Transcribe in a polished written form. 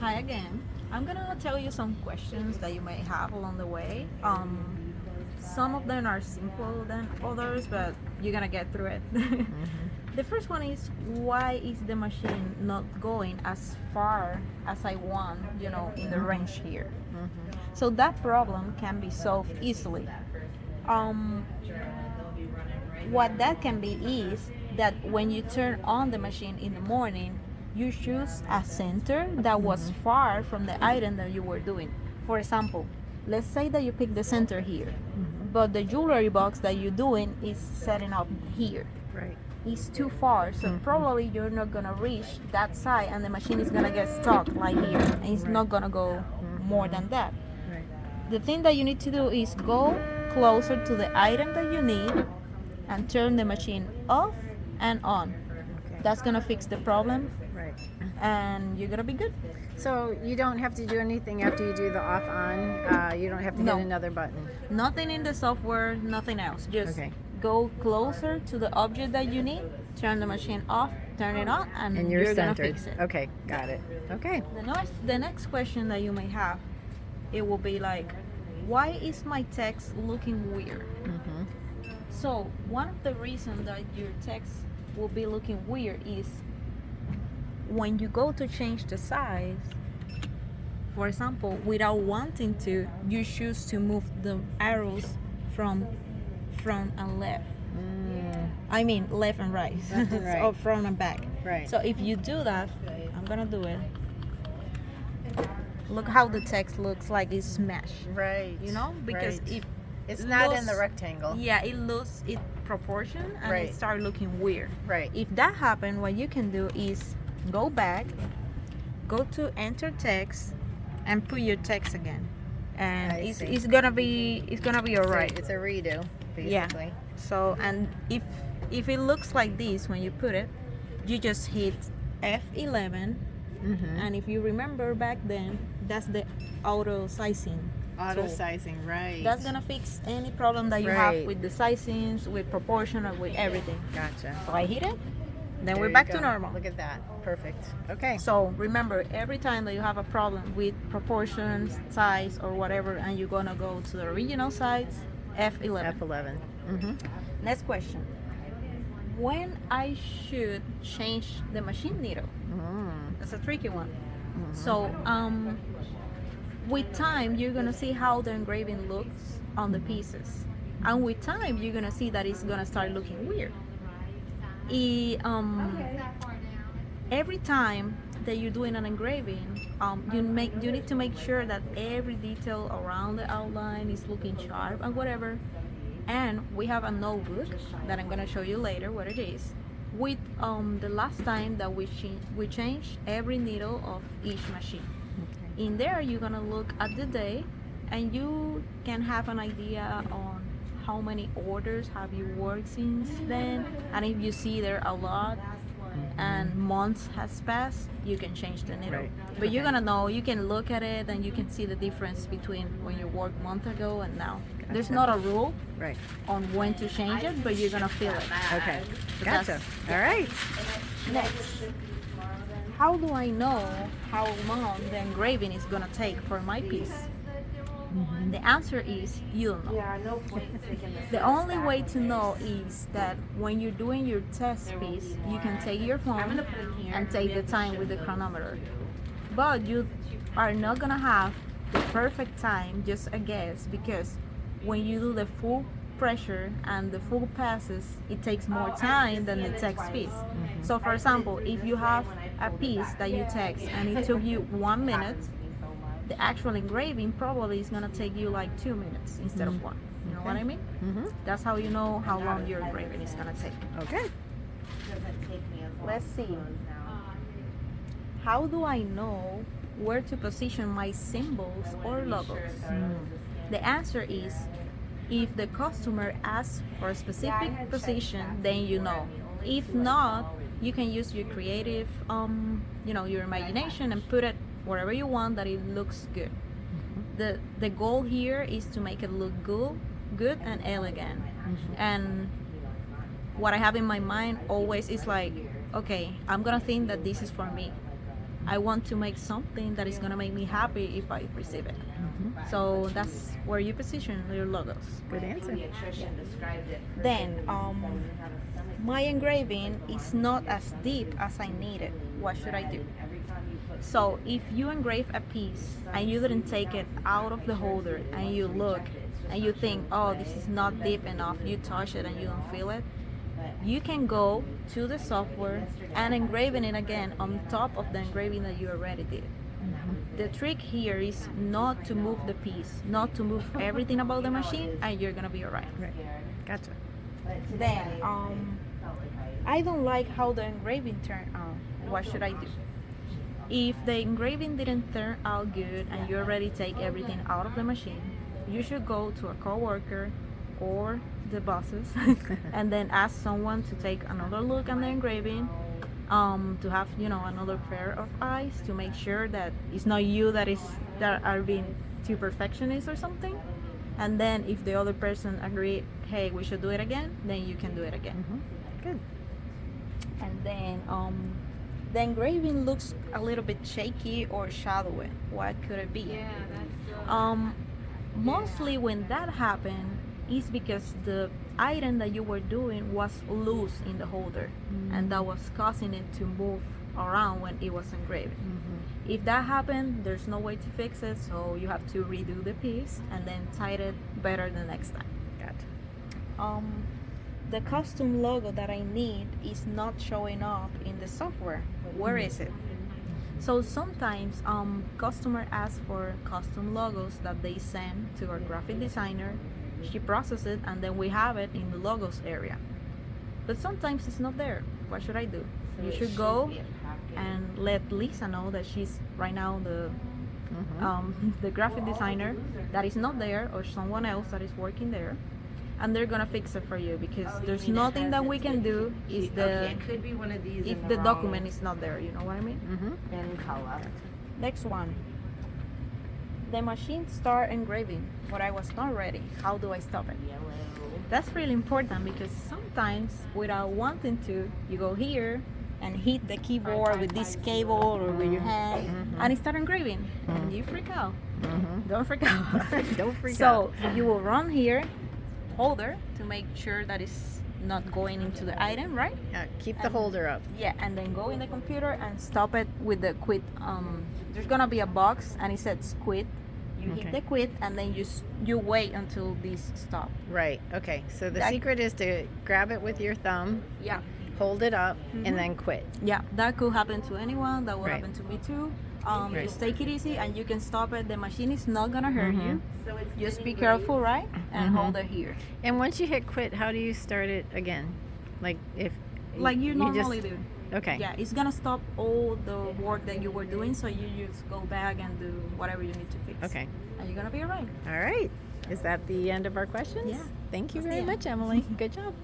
Hi again. I'm gonna tell you some questions that you may have along the way. Some of them are simpler than others, but you're gonna get through it. The first one is, why is the machine not going as far as I want, in the range here? So that problem can be solved easily. Um, what that can be is that when you turn on the machine in the morning, you choose a center that was far from the item that you were doing. For example, let's say that you pick the center here, but the jewelry box that you're doing is setting up here. Right. It's too far, so probably you're not gonna reach that side, and the machine is gonna get stuck like here, and it's not gonna go more than that. Right. The thing that you need to do is go closer to the item that you need and turn the machine off and on. Okay. That's gonna fix the problem, Right. and you're gonna be good. So you don't have to do anything after you do the off on. You don't have to No. hit another button. Nothing in the software, nothing else. Just Okay. go closer to the object that you need, turn the machine off, turn it on, and, And you're gonna centered. fix it. Okay, got it. Okay. The next question that you may have, it will be like, why is my text looking weird? Mm-hmm. So one of the reasons that your text will be looking weird is when you go to change the size. For example, without wanting to, you choose to move the arrows from front and left. I mean left and right, Left and right. or front and back. Right. So if you do that, I'm gonna do it. Look how the text looks like it's smashed. Right. Because Right. if It's not in lose- the rectangle. yeah, it loses its proportion and Right. it start looking weird. Right. If that happens, what you can do is go back, go to enter text, and put your text again, and I it's, see. it's gonna be all right. It's a redo, Yeah. basically. So, and if it looks like this when you put it, you just hit F11, Mm-hmm. and if you remember back then, that's the auto sizing. Auto tool. sizing, right. That's gonna fix any problem that you have Right. with the sizings, with proportion, or with everything. Gotcha. So I hit it, then There we're you back go. to normal. Look at that. Perfect. Okay. So remember, every time that you have a problem with proportions, size, or whatever, and you're gonna go to the original size, F11. F11. Mm-hmm. Next question. When I should change the machine needle? That's a tricky one. So with time, you're gonna see how the engraving looks on the pieces, and with time, you're gonna see that it's gonna start looking weird. Every time that you're doing an engraving, you need to make sure that every detail around the outline is looking sharp and whatever. And we have a notebook that I'm gonna show you later what it is. With the last time that we changed every needle of each machine. Okay. In there, you're gonna look at the day, and you can have an idea on how many orders have you worked since then, and if you see there a lot and months has passed, you can change the needle. Right. But you're gonna know, you can look at it and you can see the difference between when you worked a month ago and now. There's Gotcha. not a rule Right. on when to change it, but you're gonna feel it. Okay. So Gotcha. that's- All right. Next, how do I know how long the engraving is gonna take for my piece? The answer is, you don't know. The only way to know is that when you're doing your test piece, you can take your phone and take the time with the chronometer. But you are not gonna have the perfect time, just a guess, because when you do the full pressure and the full passes, it takes more time than the text piece. So for example, if you have a piece that you text and it took you 1 minute, the actual engraving probably is gonna take you like 2 minutes instead of 1. You know what I mean? Mm-hmm. That's how you know how long your engraving is gonna take. Okay. Let's see. How do I know where to position my symbols or logos? The answer is, if the customer asks for a specific position, then you know. If not, you can use your creative, your imagination, and put it wherever you want that it looks good. The goal here is to make it look good and elegant. And what I have in my mind always is like, okay, I'm gonna think that this is for me. I want to make something that is gonna make me happy if I receive it. So that's where you position your logos. Good answer. Then my engraving is not as deep as I need it. What should I do? So if you engrave a piece and you didn't take it out of the holder and you look and you think, oh, this is not deep enough, you touch it and you don't feel it, you can go to the software and engraving it again on top of the engraving that you already did. The trick here is not to move the piece, not to move everything about the machine, and you're gonna be alright. Right. Gotcha. Then I don't like how the engraving turned out. What should I do? If the engraving didn't turn out good and you already take everything out of the machine, you should go to a coworker or the bosses and then ask someone to take another look at the engraving, to have another pair of eyes to make sure that it's not you that are being too perfectionist or something. And then if the other person agree, hey, we should do it again, then you can do it again. Good. And then the engraving looks a little bit shaky or shadowy. What could it be? Mostly when that happened is because the item that you were doing was loose in the holder, and that was causing it to move around when it was engraved. If that happened, there's no way to fix it, so you have to redo the piece and then tie it better the next time. Gotcha. The custom logo that I need is not showing up in the software. Where is it? So sometimes customer asks for custom logos that they send to our graphic designer. She processes it and then we have it in the logos area. But sometimes it's not there. What should I do? You should go and let Lisa know that she's right now the graphic designer that is not there, or someone else that is working there, and they're gonna fix it for you, because there's nothing that we can do if it could be one of these the document is not there. You know what I mean? in color. Next one. The machine start engraving, but I was not ready. How do I stop it? That's really important, because sometimes without wanting to, you go here and hit the keyboard with this cable or with your hand, and it start engraving, and you freak out. Don't freak out. Don't freak So out. you will run here, holder, to make sure that it's not going into the item, right? Yeah, keep the holder up. Yeah, and then go in the computer and stop it with the quit. There's gonna be a box and it says quit. You hit the quit and then you wait until this stop. Right. Okay. So the secret is to grab it with your thumb, Yeah. hold it up, and then quit. Yeah, that could happen to anyone. That will Right. happen to me too. Right. Just take it easy and you can stop it. The machine is not gonna hurt you. So it's Just be careful, right? And hold it here. And once you hit quit, how do you start it again? Like if Like you just- normally do. Okay. Yeah, it's gonna stop all the work that you were doing, so you just go back and do whatever you need to fix. Okay. And you're gonna be alright. All right. Is that the end of our questions? Yeah. Thank you That's very the end. much, Emily. Good job.